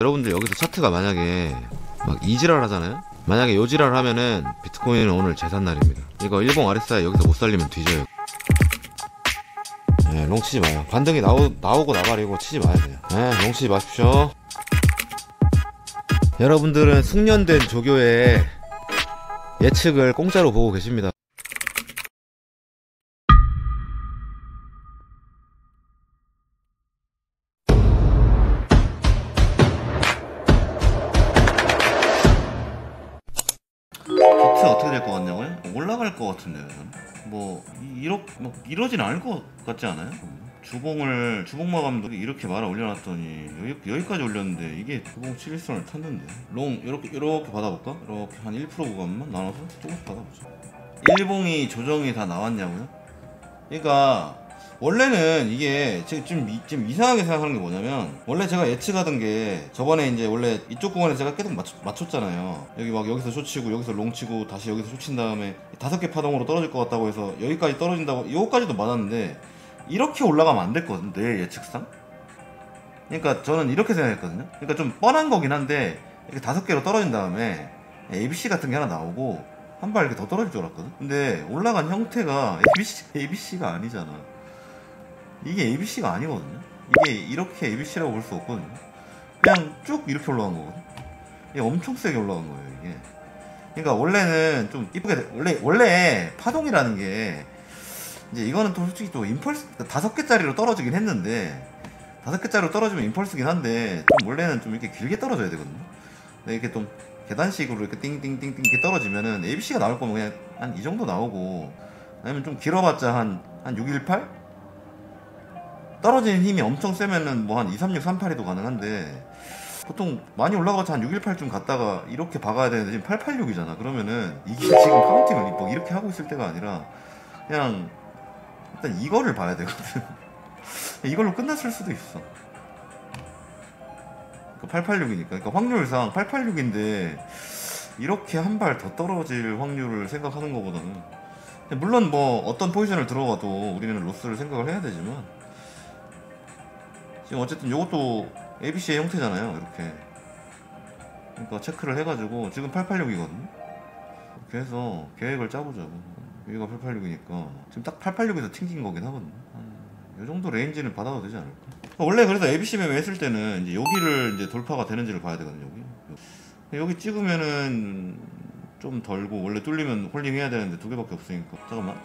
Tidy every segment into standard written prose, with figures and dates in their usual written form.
여러분들 여기서 차트가 만약에 막 이지랄 하잖아요. 만약에 요지랄 하면은 비트코인은 오늘 제삿날입니다. 이거 일봉 RSI 여기서 못 살리면 뒤져요. 네, 롱 치지 마요. 반등이 나오고 나발이고 치지 마요 그냥. 네, 롱 치지 마십시오. 여러분들은 숙련된 조교의 예측을 공짜로 보고 계십니다. 비트 어떻게 될 것 같냐고요? 올라갈 것 같은데요. 뭐 이러진 않을 것 같지 않아요? 주봉 마감도 이렇게 말아 올려놨더니 여기까지 올렸는데 이게 주봉 7일선을 탔는데 롱 이렇게 받아볼까? 이렇게 한 1% 구간만 나눠서 조금씩 받아보자. 일봉이 조정이 다 나왔냐고요? 그러니까 원래는 이게 지금 이상하게 생각하는 게 뭐냐면, 원래 제가 예측하던 게 저번에 이제 원래 이쪽 구간에서 제가 계속 맞췄잖아요. 여기 막 여기서 쇼치고 여기서 롱치고 다시 여기서 쇼친 다음에 5개 파동으로 떨어질 것 같다고 해서 여기까지 떨어진다고, 요거까지도 맞았는데 이렇게 올라가면 안 됐거든, 내 예측상. 그러니까 저는 이렇게 생각했거든요. 그러니까 좀 뻔한 거긴 한데 이렇게 5개로 떨어진 다음에 ABC 같은 게 하나 나오고 한 발 이렇게 더 떨어질 줄 알았거든. 근데 올라간 형태가 ABC가 아니잖아. 이게 ABC가 아니거든요. 이게 이렇게 ABC라고 볼 수 없거든요. 그냥 쭉 이렇게 올라간 거거든. 이게 엄청 세게 올라간 거예요, 이게. 그러니까 원래는 좀 이쁘게, 원래 파동이라는 게, 이제 이거는 또 솔직히 또 임펄스, 5개짜리로 떨어지긴 했는데, 5개짜리로 떨어지면 임펄스긴 한데, 좀 원래는 좀 이렇게 길게 떨어져야 되거든요. 근데 이렇게 좀 계단식으로 이렇게 띵띵띵띵 이렇게 떨어지면은 ABC가 나올 거면 그냥 한 이 정도 나오고, 아니면 좀 길어봤자 한 618? 떨어지는 힘이 엄청 세면은 뭐 한 236, 382도 가능한데, 보통 많이 올라가서 한 618쯤 갔다가 이렇게 박아야 되는데 지금 886이잖아. 그러면은 이게 지금 카운팅을 뭐 이렇게 하고 있을 때가 아니라 그냥 일단 이거를 봐야 되거든. 이걸로 끝났을 수도 있어. 886이니까. 그러니까 확률상 886인데 이렇게 한 발 더 떨어질 확률을 생각하는 것보다는, 물론 뭐 어떤 포지션을 들어가도 우리는 로스를 생각을 해야 되지만, 지금 어쨌든 이것도 ABC의 형태잖아요, 이렇게. 그러니까 체크를 해가지고 지금 886이거든요. 이렇게 해서 계획을 짜보자고. 여기가 886이니까 지금 딱 886에서 튕긴 거긴 하거든요. 이 정도 레인지는 받아도 되지 않을까? 원래 그래서 ABC 매매 했을 때는 이제 여기를 이제 돌파가 되는지를 봐야 되거든요. 여기 찍으면은 좀 덜고, 원래 뚫리면 홀딩 해야 되는데 2개밖에 없으니까. 잠깐만,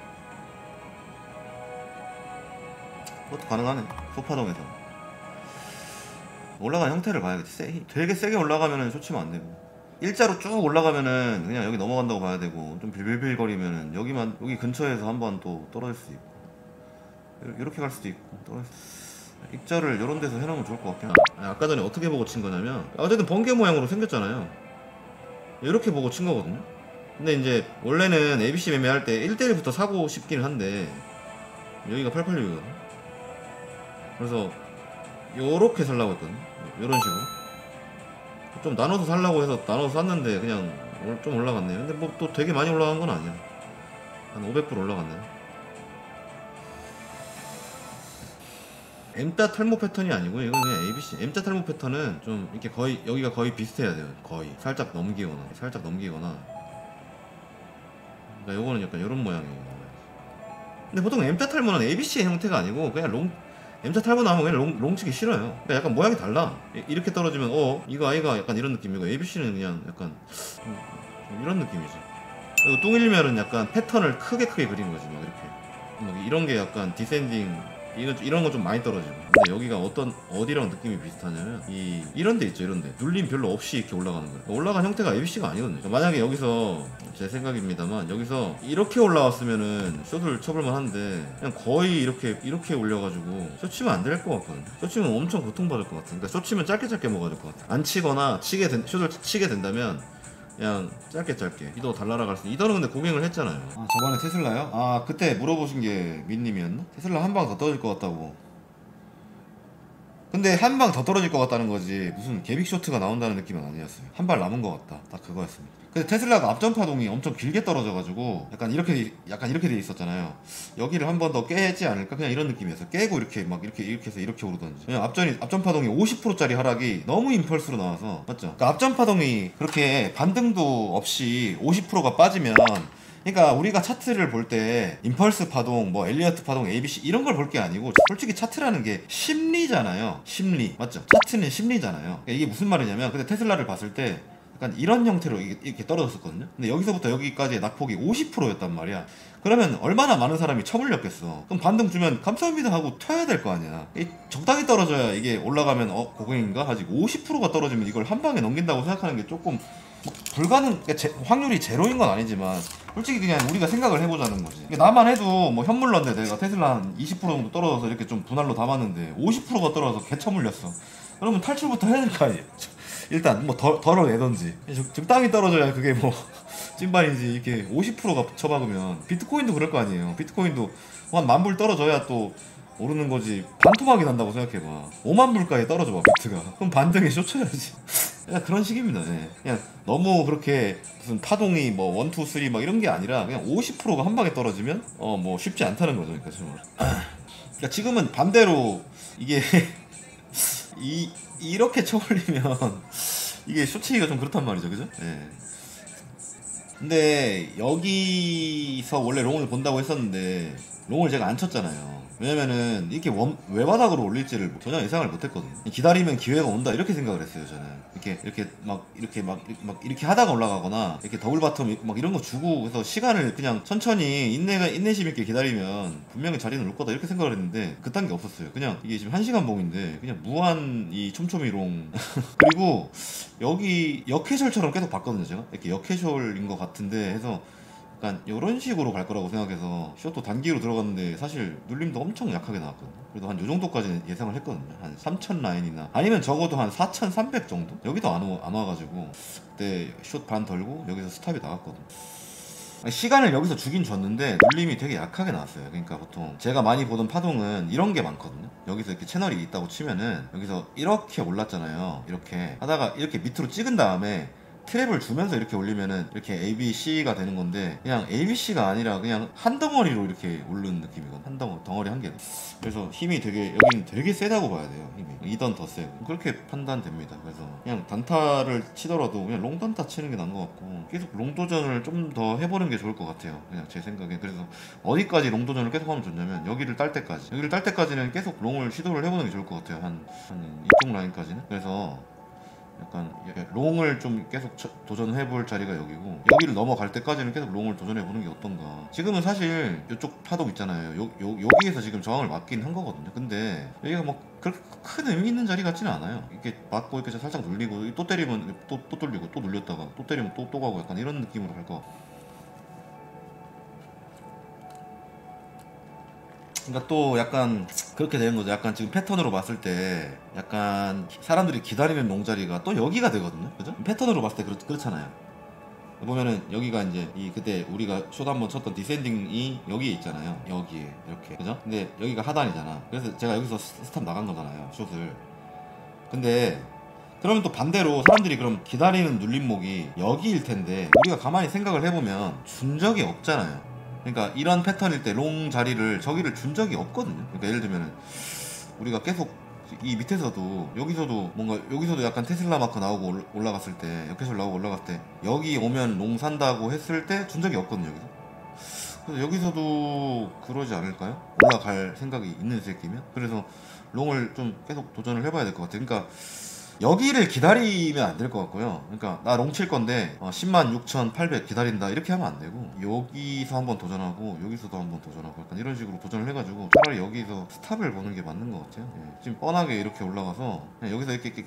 그것도 가능하네. 소파동에서 올라간 형태를 봐야겠지. 되게 세게 올라가면은 쇼치면 안 되고, 일자로 쭉 올라가면은 그냥 여기 넘어간다고 봐야 되고, 좀 빌빌빌거리면은 여기 근처에서 한번 또 떨어질 수도 있고, 이렇게 갈 수도 있고 떨어질 수도. 입자를 이런 데서 해놓으면 좋을 것 같긴 하네. 아까 전에 어떻게 보고 친 거냐면, 어쨌든 번개 모양으로 생겼잖아요. 이렇게 보고 친 거거든요. 근데 이제 원래는 ABC 매매할 때 1대1부터 사고 싶긴 한데 여기가 886이거든. 그래서 요렇게 살라고 했거든. 요런 식으로 좀 나눠서 살라고 해서 나눠서 샀는데 그냥 좀 올라갔네요. 근데 뭐 또 되게 많이 올라간 건 아니야. 한 500% 올라갔네요. M자 탈모 패턴이 아니고 이건 그냥 ABC. M자 탈모 패턴은 좀 이렇게 거의 여기가 거의 비슷해야 돼요. 거의 살짝 넘기거나. 그러니까 요거는 약간 이런 모양이에요. 근데 보통 M자 탈모는 ABC의 형태가 아니고 그냥 M자 탈모 나오면 그냥 롱 치기 싫어요. 그러니까 약간 모양이 달라. 이렇게 떨어지면 이거 아이가 약간 이런 느낌이고, ABC는 그냥 약간 좀 이런 느낌이지. 그리고 뚱일면은 약간 패턴을 크게 그린 거지. 막 이렇게 막 이런 게 약간 디센딩, 이런 거 좀 많이 떨어지고. 근데 여기가 어디랑 느낌이 비슷하냐면 이런 데 있죠. 이런 데 눌림 별로 없이 이렇게 올라가는 거예요. 올라간 형태가 ABC가 아니거든요. 그러니까 만약에 여기서, 제 생각입니다만, 여기서 이렇게 올라왔으면은 숏을 쳐볼만 한데 그냥 거의 이렇게 올려가지고 숏치면 안 될 것 같거든요. 숏치면 엄청 고통받을 것 같아요. 그러니까 숏치면 짧게 먹어야 될 것 같아요. 안 치거나 숏을 치게 된다면 그냥 짧게 이도 달나라 갈 수. 이더는 근데 고갱을 했잖아요. 저번에 테슬라요? 그때 물어보신 게 민님이었나? 테슬라 한 방 더 떨어질 것 같다고. 근데 한 방 더 떨어질 것 같다는 거지 무슨 개빅 쇼트가 나온다는 느낌은 아니었어요. 한 발 남은 것 같다, 딱 그거였습니다. 근데 테슬라가 앞전 파동이 엄청 길게 떨어져가지고 약간 이렇게 돼 있었잖아요. 여기를 한 번 더 깨지 않을까, 그냥 이런 느낌이었어요. 깨고 이렇게 막 이렇게 해서 이렇게 오르던지. 그냥 앞전 파동이 50%짜리 하락이 너무 임펄스로 나와서, 맞죠? 그러니까 앞전 파동이 그렇게 반등도 없이 50%가 빠지면, 그러니까 우리가 차트를 볼 때 임펄스 파동, 뭐 엘리어트 파동, ABC 이런 걸 볼 게 아니고 솔직히 차트라는 게 심리잖아요. 심리, 맞죠? 차트는 심리잖아요. 그러니까 이게 무슨 말이냐면, 근데 테슬라를 봤을 때 약간 이런 형태로 이렇게 떨어졌었거든요. 근데 여기서부터 여기까지의 낙폭이 50%였단 말이야. 그러면 얼마나 많은 사람이 처물렸겠어. 그럼 반등 주면 감사합니다 하고 튀어야 될 거 아니야. 적당히 떨어져야 이게 올라가면 고객인가 하지. 50%가 떨어지면 이걸 한 방에 넘긴다고 생각하는 게 조금 불가능. 그러니까 확률이 제로인 건 아니지만 솔직히 그냥 우리가 생각을 해보자는 거지. 나만 해도 뭐 현물론데 내가 테슬라 한 20% 정도 떨어져서 이렇게 좀 분할로 담았는데 50%가 떨어져서 개처물렸어. 그러면 탈출부터 해야 될 거 아니에요. 일단 뭐 덜어내던지 적당히 떨어져야 그게 뭐 찐반이지. 이렇게 50%가 쳐박으면, 비트코인도 그럴 거 아니에요. 비트코인도 한 10,000불 떨어져야 또 오르는 거지. 반토막이 난다고 생각해봐. 50,000불까지 떨어져봐 비트가. 그럼 반등에 쇼쳐야지. 그냥 그런 식입니다. 네. 그냥 너무 그렇게 무슨 파동이 뭐 1, 2, 3 막 이런 게 아니라 그냥 50%가 한 방에 떨어지면 뭐 쉽지 않다는 거죠. 그러니까 지금은 반대로 이게 이렇게 쳐올리면 이게 쇼치기가 좀 그렇단 말이죠, 그죠? 네. 근데 여기서 원래 롱을 본다고 했었는데 롱을 제가 안 쳤잖아요. 왜냐면은 이렇게 외바닥으로 올릴지를 전혀 예상을 못했거든요. 기다리면 기회가 온다 이렇게 생각을 했어요. 저는 이렇게 하다가 올라가거나 이렇게 더블 바텀 막 이런 거 주고 해서 시간을 그냥 천천히 인내심 있게 기다리면 분명히 자리는 올 거다 이렇게 생각을 했는데 그딴 게 없었어요. 그냥 이게 지금 1시간 봉인데 그냥 무한 이 촘촘이롱 그리고 여기 역해셜처럼 계속 봤거든요. 제가 이렇게 역해셜인 것 같은데 해서 약간 이런 식으로 갈 거라고 생각해서 숏도 단기로 들어갔는데 사실 눌림도 엄청 약하게 나왔거든요. 그래도 한 요 정도까지 예상을 했거든요. 한 3,000 라인이나 아니면 적어도 한 4,300 정도? 여기도 안 와가지고 그때 숏 반 덜고 여기서 스탑이 나갔거든요. 시간을 여기서 주긴 줬는데 눌림이 되게 약하게 나왔어요. 그러니까 보통 제가 많이 보던 파동은 이런 게 많거든요. 여기서 이렇게 채널이 있다고 치면은 여기서 이렇게 올랐잖아요. 이렇게 하다가 이렇게 밑으로 찍은 다음에 트랩을 주면서 이렇게 올리면은 이렇게 A, B, C가 되는 건데 그냥 A, B, C가 아니라 그냥 한 덩어리로 이렇게 오르는 느낌이거든. 한 덩어리 한 개. 그래서 힘이 여기는 되게 세다고 봐야 돼요. 힘이 2던 더 세고 그렇게 판단됩니다. 그래서 그냥 단타를 치더라도 그냥 롱 단타 치는 게 나은 것 같고 계속 롱 도전을 좀 더 해보는 게 좋을 것 같아요. 그냥 제 생각에. 그래서 어디까지 롱 도전을 계속 하면 좋냐면 여기를 딸 때까지는 계속 롱을 시도를 해보는 게 좋을 것 같아요. 한 이쪽 라인까지는. 그래서 약간 롱을 좀 계속 도전해볼 자리가 여기고 여기를 넘어갈 때까지는 계속 롱을 도전해보는 게 어떤가. 지금은 사실 이쪽 파동 있잖아요. 여기에서 지금 저항을 맞긴 한 거거든요. 근데 여기가 뭐 그렇게 큰 의미 있는 자리 같지는 않아요. 이렇게 맞고 이렇게 살짝 눌리고 또 때리면 또 뚫리고 또 눌렸다가 또 때리면 또 가고 약간 이런 느낌으로 갈 것 같고. 그러니까 또 약간 그렇게 되는 거죠. 약간 지금 패턴으로 봤을 때 약간 사람들이 기다리는 롱자리가 또 여기가 되거든요. 그죠? 패턴으로 봤을 때 그렇잖아요. 보면은 여기가 이제 그때 우리가 숏 한번 쳤던 디센딩이 여기에 있잖아요. 여기에 이렇게, 그죠? 근데 여기가 하단이잖아. 그래서 제가 여기서 스탑 나간 거잖아요, 숏을. 근데 그러면 또 반대로 사람들이 그럼 기다리는 눌림목이 여기일 텐데 우리가 가만히 생각을 해보면 준 적이 없잖아요. 그러니까 이런 패턴일 때 롱 자리를 저기를 준 적이 없거든요. 그러니까 예를 들면은 우리가 계속 이 밑에서도 여기서도 뭔가 여기서도 약간 테슬라 마크 나오고 올라갔을 때 역해설 나오고 올라갔을 때 여기 오면 롱 산다고 했을 때 준 적이 없거든요. 여기서. 그래서 여기서도 그러지 않을까요? 올라갈 생각이 있는 새끼면. 그래서 롱을 좀 계속 도전을 해봐야 될 것 같아요. 그러니까 여기를 기다리면 안 될 것 같고요. 그러니까 나 롱 칠 건데 106,800 기다린다 이렇게 하면 안 되고 여기서 한번 도전하고 여기서도 한번 도전하고 약간 이런 식으로 도전을 해가지고 차라리 여기서 스탑을 보는 게 맞는 것 같아요. 예. 지금 뻔하게 이렇게 올라가서 그냥 여기서 이렇게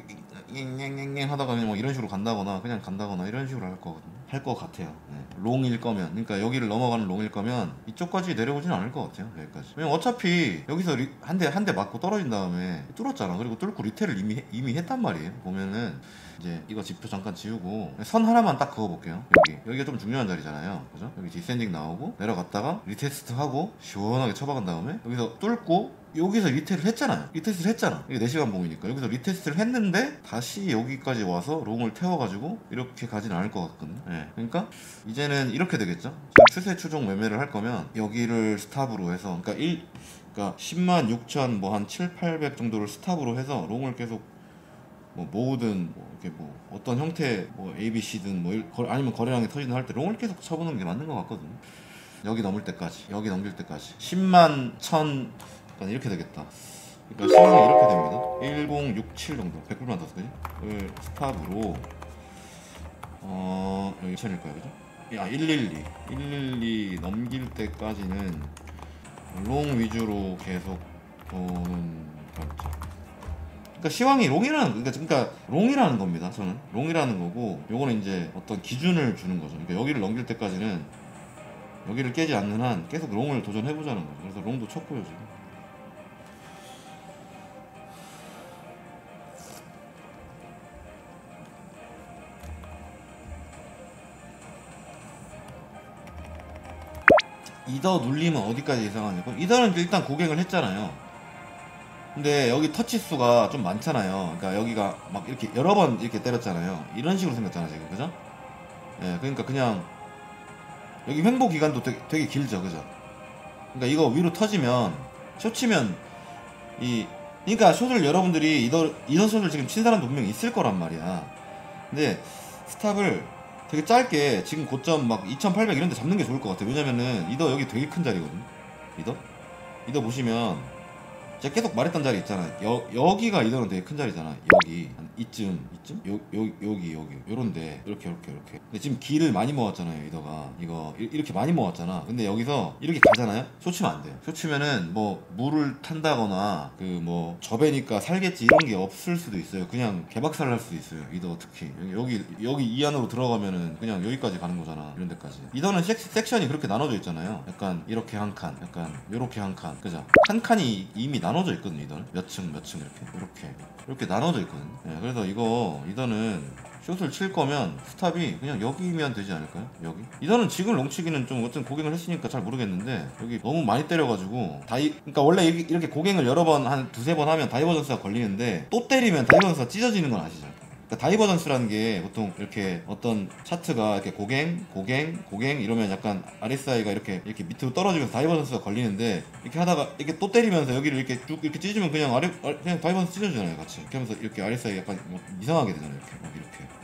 앵앵앵앵 하다가 그냥 뭐 이런 식으로 간다거나 그냥 간다거나 이런 식으로 할 거거든요. 할 것 같아요. 예. 롱일 거면, 그러니까 여기를 넘어가는 롱일 거면 이쪽까지 내려오진 않을 것 같아요. 여기까지. 왜냐면 어차피 여기서 한 대 맞고 떨어진 다음에 뚫었잖아. 그리고 뚫고 리테를 이미 했단 말이에요. 보면은 이제 이거 지표 잠깐 지우고 선 하나만 딱 그어볼게요. 여기가 좀 중요한 자리잖아요. 그죠? 여기 디센딩 나오고 내려갔다가 리테스트 하고 시원하게 쳐박은 다음에 여기서 뚫고 여기서 리테스트를 했잖아요. 리테스트를 했잖아. 이게 4시간 봉이니까 여기서 리테스트를 했는데 다시 여기까지 와서 롱을 태워가지고 이렇게 가진 않을 것 같거든요. 예. 그러니까 이제는 이렇게 되겠죠. 지금 추세 추종 매매를 할 거면 여기를 스탑으로 해서 그러니까 10만 6천 뭐 한 7, 800 정도를 스탑으로 해서 롱을 계속 뭐 모으든 뭐 이렇게 뭐 어떤 형태 뭐 ABC든 뭐 아니면 거래량이 터지든 할 때 롱을 계속 쳐보는 게 맞는 것 같거든요. 여기 넘을 때까지, 여기 넘길 때까지 10만 1000 약간 이렇게 되겠다. 그러니까 시황이 이렇게 됩니다. 1067 정도 100불만 더 쓰지? 을 스탑으로 여기 2000일까요, 그죠? 야 112 넘길 때까지는 롱 위주로 계속 보는 거죠. 그러니까 시황이 롱이라는 그러니까 롱이라는 겁니다. 저는 롱이라는 거고 요거는 이제 어떤 기준을 주는 거죠. 그러니까 여기를 넘길 때까지는 여기를 깨지 않는 한 계속 롱을 도전해보자는 거죠. 그래서 롱도 쳤고요 지금. 이더 눌리면 어디까지 예상하냐고? 이더는 일단 고갱을 했잖아요. 근데 여기 터치 수가 좀 많잖아요. 그러니까 여기가 막 이렇게 여러 번 이렇게 때렸잖아요. 이런 식으로 생겼잖아 지금, 그죠? 예, 그러니까 그냥 여기 횡보 기간도 되게 길죠, 그죠? 그러니까 이거 위로 터지면 숏 치면 그러니까 숏을 여러분들이 이더 숏을 지금 친 사람도 분명히 있을 거란 말이야. 근데 스탑을 되게 짧게 지금 고점 막 2800 이런 데 잡는 게 좋을 것 같아요. 왜냐면은 이더 여기 되게 큰 자리거든. 이더 보시면 제가 계속 말했던 자리 있잖아요. 여기가 이더는 되게 큰 자리잖아. 여기 한 이쯤 여기 요런데 이렇게 근데 지금 길을 많이 모았잖아요. 이더가 이거 이렇게 많이 모았잖아. 근데 여기서 이렇게 가잖아요. 쏟치면 안 돼요. 쏟치면은 뭐 물을 탄다거나 그 뭐 저배니까 살겠지 이런 게 없을 수도 있어요. 그냥 개박살 날 수도 있어요. 이더 특히 여기 이 안으로 들어가면은 그냥 여기까지 가는 거잖아. 이런 데까지. 이더는 섹션이 그렇게 나눠져 있잖아요. 약간 이렇게 한 칸, 약간 요렇게 한 칸, 그죠? 한 칸이 이미 나눠져 있거든요. 이더는 몇 층 이렇게 나눠져 있거든요. 네, 그래서 이더는 숏을 칠 거면 스탑이 그냥 여기면 되지 않을까요? 여기? 이더는 지금 롱치기는 좀 어떤 고갱을 했으니까 잘 모르겠는데 여기 너무 많이 때려가지고 그러니까 원래 이렇게 고갱을 여러 번 한 두세 번 하면 다이버전스가 걸리는데 또 때리면 다이버전스가 찢어지는 건 아시죠? 그러니까 다이버전스라는 게 보통 이렇게 어떤 차트가 이렇게 고갱 이러면 약간 RSI가 이렇게 밑으로 떨어지면서 다이버전스가 걸리는데 이렇게 하다가 이렇게 또 때리면서 여기를 이렇게 쭉 이렇게 찢으면 그냥 그냥 다이버전스 찢어지잖아요, 같이. 이렇게 하면서 이렇게 RSI 약간 뭐 이상하게 되잖아요, 이렇게.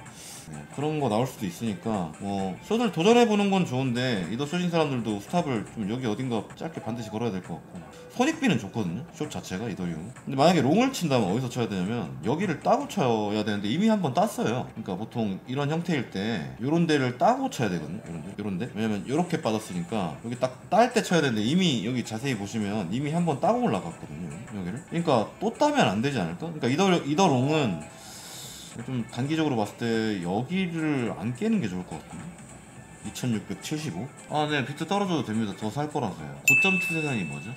네, 그런 거 나올 수도 있으니까 뭐 숏을 도전해보는 건 좋은데 이더 숏인 사람들도 스탑을 좀 여기 어딘가 짧게 반드시 걸어야 될 것 같고 손익비는 좋거든요, 숏 자체가 이더리움. 근데 만약에 롱을 친다면 어디서 쳐야 되냐면 여기를 따고 쳐야 되는데 이미 한번 땄어요. 그러니까 보통 이런 형태일 때 요런 데를 따고 쳐야 되거든요. 요런데 왜냐면 요렇게 빠졌으니까 여기 딱 딸 때 쳐야 되는데 이미 여기 자세히 보시면 이미 한번 따고 올라갔거든요, 여기를. 그러니까 또 따면 안 되지 않을까? 그러니까 이더 롱은 좀 단기적으로 봤을 때 여기를 안 깨는 게 좋을 것 같은데. 2675? 아, 네, 비트 떨어져도 됩니다. 더 살 거라서요. 고점 추세선이 뭐죠?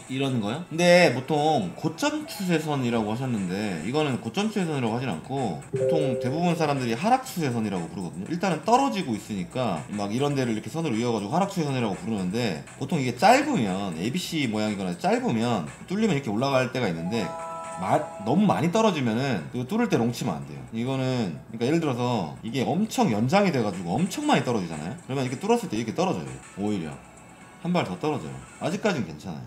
이런 거요? 근데 보통 고점 추세선이라고 하셨는데 이거는 고점 추세선이라고 하진 않고 보통 대부분 사람들이 하락 추세선이라고 부르거든요. 일단은 떨어지고 있으니까 막 이런 데를 이렇게 선으로 이어가지고 하락 추세선이라고 부르는데 보통 이게 짧으면 ABC 모양이거나 짧으면 뚫리면 이렇게 올라갈 때가 있는데 너무 많이 떨어지면은 그거 뚫을 때 롱치면 안 돼요. 이거는 그러니까 예를 들어서 이게 엄청 연장이 돼가지고 엄청 많이 떨어지잖아요. 그러면 이렇게 뚫었을 때 이렇게 떨어져요. 오히려 한 발 더 떨어져요. 아직까진 괜찮아요.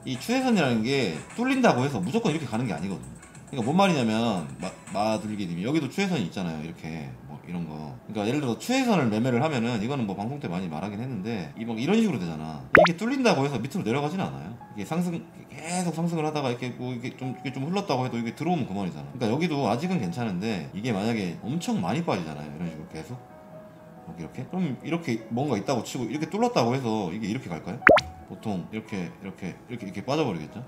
이 추세선이라는 게 뚫린다고 해서 무조건 이렇게 가는 게 아니거든요. 그러니까 뭔 말이냐면 마들기님이 여기도 추세선이 있잖아요. 이렇게 뭐 이런 거. 그러니까 예를 들어 추세선을 매매를 하면은 이거는 뭐 방송 때 많이 말하긴 했는데 막 이런 식으로 되잖아. 이게 뚫린다고 해서 밑으로 내려가진 않아요. 이게 계속 상승을 하다가 이렇게 뭐 이게 좀 흘렀다고 해도 이게 들어오면 그만이잖아. 그러니까 여기도 아직은 괜찮은데 이게 만약에 엄청 많이 빠지잖아요. 이런 식으로 계속 이렇게 그럼 이렇게 뭔가 있다고 치고 이렇게 뚫렸다고 해서 이게 이렇게 갈까요? 보통 이렇게 빠져버리겠죠.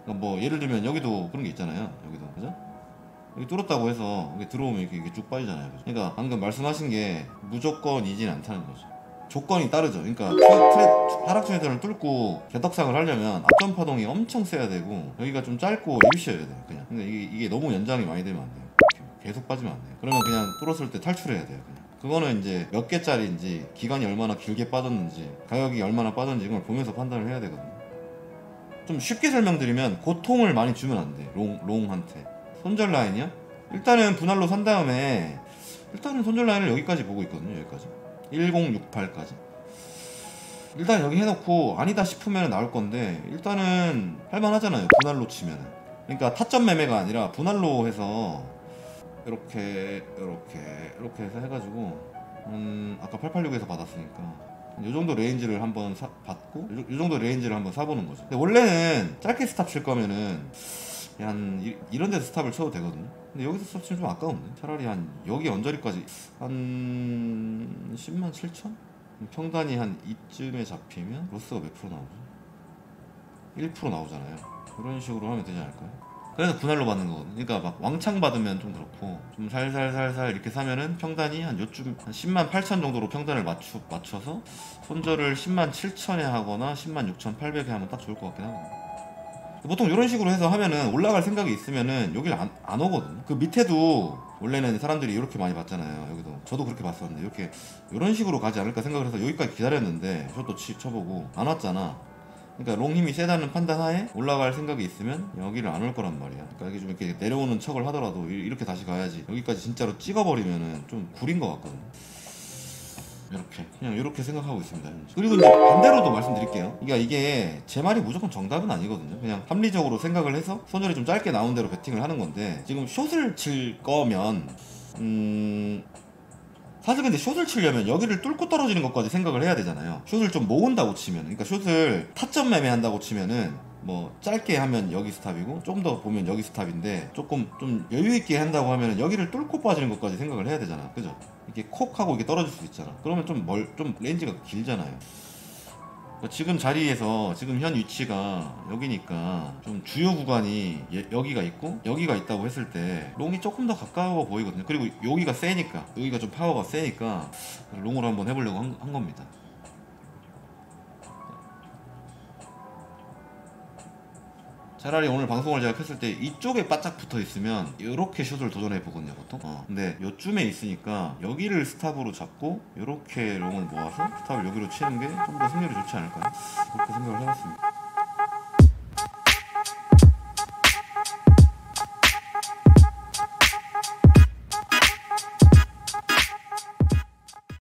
그러니까 뭐 예를 들면 여기도 그런 게 있잖아요. 여기도 그죠? 여기 뚫었다고 해서 여기 들어오면 이렇게 쭉 빠지잖아요. 그죠? 그러니까 방금 말씀하신 게 무조건이진 않다는 거죠. 조건이 따르죠. 그러니까 하락 추세선을 뚫고 개떡상을 하려면 앞전 파동이 엄청 세야 되고 여기가 좀 짧고 ABC여야 돼요. 그냥. 근데 이게 너무 연장이 많이 되면 안 돼요. 이렇게 계속 빠지면 안 돼요. 그러면 그냥 뚫었을 때 탈출해야 돼요. 그냥. 그거는 이제 몇 개짜리인지 기간이 얼마나 길게 빠졌는지 가격이 얼마나 빠졌는지 이걸 보면서 판단을 해야 되거든요. 좀 쉽게 설명드리면 고통을 많이 주면 안 돼. 롱한테. 손절 라인이야? 일단은 분할로 산 다음에 일단은 손절 라인을 여기까지 보고 있거든요. 여기까지 1068까지. 일단 여기 해놓고 아니다 싶으면 나올 건데 일단은 할만하잖아요. 분할로 치면은. 그러니까 타점 매매가 아니라 분할로 해서 이렇게 해서 해가지고 아까 886에서 받았으니까 이 정도 레인지를 한번 받고 이 정도 레인지를 한번 사보는 거죠. 근데 원래는 짧게 스탑 칠 거면은 이런 데서 스탑을 쳐도 되거든요. 근데 여기서 스탑 치면 좀 아까운데 차라리 한 여기 언저리까지 한 10만 7천? 평단이 한 이쯤에 잡히면 로스가 몇 프로 나오죠? 1% 나오잖아요. 그런 식으로 하면 되지 않을까요? 그래서 분할로 받는 거거든요. 그러니까 막 왕창 받으면 좀 그렇고 좀 살살살살 이렇게 사면은 평단이 한 요쯤 한 10만 8천 정도로 평단을 맞춰서 손절을 10만 7천에 하거나 10만 6천 8백에 하면 딱 좋을 것 같긴 하거든요. 보통 이런 식으로 해서 하면은 올라갈 생각이 있으면은 여길 안 오거든요. 그 밑에도 원래는 사람들이 이렇게 많이 봤잖아요. 여기도 저도 그렇게 봤었는데 이렇게 이런 식으로 가지 않을까 생각을 해서 여기까지 기다렸는데 숏도 쳐보고 안 왔잖아. 그러니까 롱 힘이 세다는 판단하에 올라갈 생각이 있으면 여기를 안 올 거란 말이야. 그러니까 이게 좀 이렇게 내려오는 척을 하더라도 이렇게 다시 가야지. 여기까지 진짜로 찍어버리면은 좀 구린 것 같거든. 그냥 이렇게 생각하고 있습니다. 현재. 그리고 이제 반대로도 말씀드릴게요. 그러니까 이게 제 말이 무조건 정답은 아니거든요. 그냥 합리적으로 생각을 해서 손절이 좀 짧게 나온 대로 베팅을 하는 건데 지금 숏을 칠 거면 사실 근데 숏을 치려면 여기를 뚫고 떨어지는 것까지 생각을 해야 되잖아요. 숏을 좀 모은다고 치면, 그러니까 숏을 타점 매매한다고 치면은 뭐 짧게 하면 여기 스탑이고 좀 더 보면 여기 스탑인데 조금 좀 여유 있게 한다고 하면은 여기를 뚫고 빠지는 것까지 생각을 해야 되잖아. 그죠? 이렇게 콕 하고 이게 떨어질 수 있잖아. 그러면 좀 레인지가 길잖아요. 그러니까 지금 자리에서 지금 현 위치가 여기니까 좀 주요 구간이 여기가 있고 여기가 있다고 했을 때 롱이 조금 더 가까워 보이거든요. 그리고 여기가 세니까 여기가 좀 파워가 세니까 롱으로 한번 해보려고 한 겁니다. 차라리 오늘 방송을 제가 켰을 때 이쪽에 바짝 붙어 있으면 이렇게 숏을 도전해 보거든요 보통. 근데 요쯤에 있으니까 여기를 스탑으로 잡고 이렇게 롱을 모아서 스탑을 여기로 치는 게 좀 더 승률이 좋지 않을까요? 그렇게 생각을 해봤습니다.